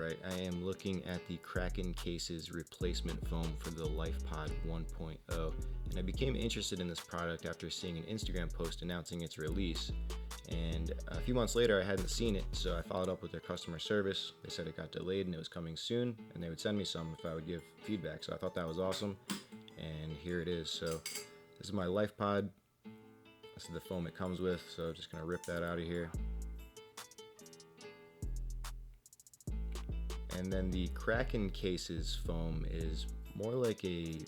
Alright, I am looking at the Kraken case's replacement foam for the LifePod 1.0, and I became interested in this product after seeing an Instagram post announcing its release. And a few months later I hadn't seen it, so I followed up with their customer service. They said it got delayed and it was coming soon, and they would send me some if I would give feedback. So I thought that was awesome, and here it is. So this is my LifePod. This is the foam it comes with, so I'm just going to rip that out of here. And then the Kraken case's foam is more like a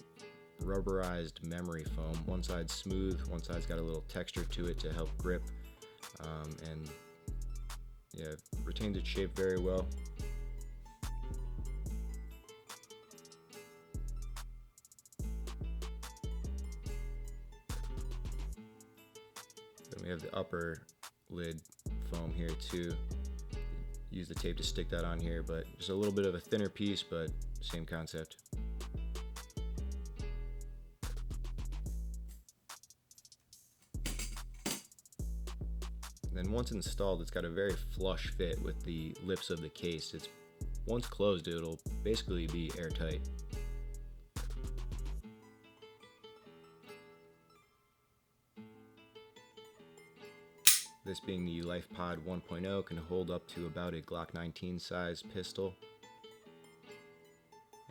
rubberized memory foam. One side's smooth, one side's got a little texture to it to help grip, and yeah, retains its shape very well. Then we have the upper lid foam here too. Use the tape to stick that on here, but just a little bit of a thinner piece, but same concept. And then once installed, it's got a very flush fit with the lips of the case. It's once closed, it'll basically be airtight. This being the LifePod 1.0 can hold up to about a Glock 19 size pistol.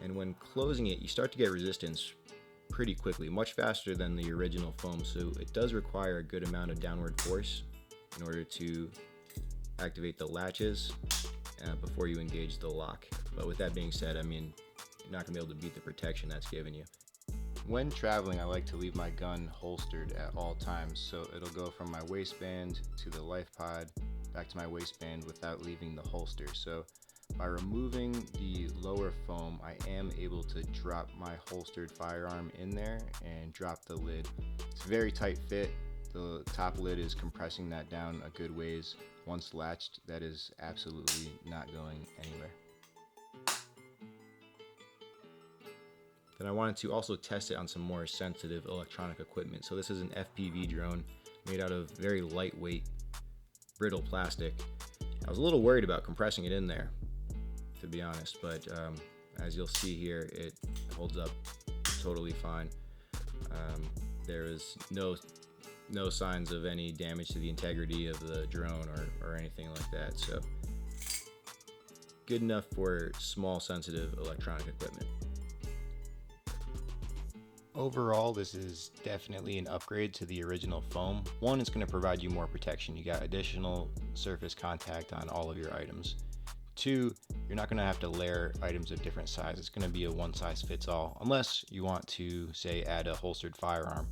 And when closing it, you start to get resistance pretty quickly, much faster than the original foam, so it does require a good amount of downward force in order to activate the latches before you engage the lock. But with that being said, I mean, you're not going to be able to beat the protection that's given you. When traveling, I like to leave my gun holstered at all times, so it'll go from my waistband to the LifePod back to my waistband without leaving the holster. So by removing the lower foam, I am able to drop my holstered firearm in there and drop the lid. It's a very tight fit. The top lid is compressing that down a good ways. Once latched, that is absolutely not going anywhere. Then I wanted to also test it on some more sensitive electronic equipment. So this is an FPV drone made out of very lightweight, brittle plastic. I was a little worried about compressing it in there, to be honest, but as you'll see here, it holds up totally fine. There is no signs of any damage to the integrity of the drone or anything like that. So good enough for small sensitive electronic equipment. Overall, this is definitely an upgrade to the original foam. One, it's going to provide you more protection. You got additional surface contact on all of your items. Two, you're not going to have to layer items of different sizes. It's going to be a one size fits all, unless you want to, say, add a holstered firearm,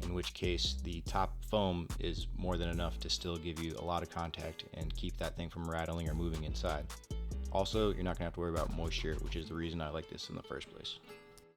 in which case the top foam is more than enough to still give you a lot of contact and keep that thing from rattling or moving inside. Also, you're not going to have to worry about moisture, which is the reason I like this in the first place.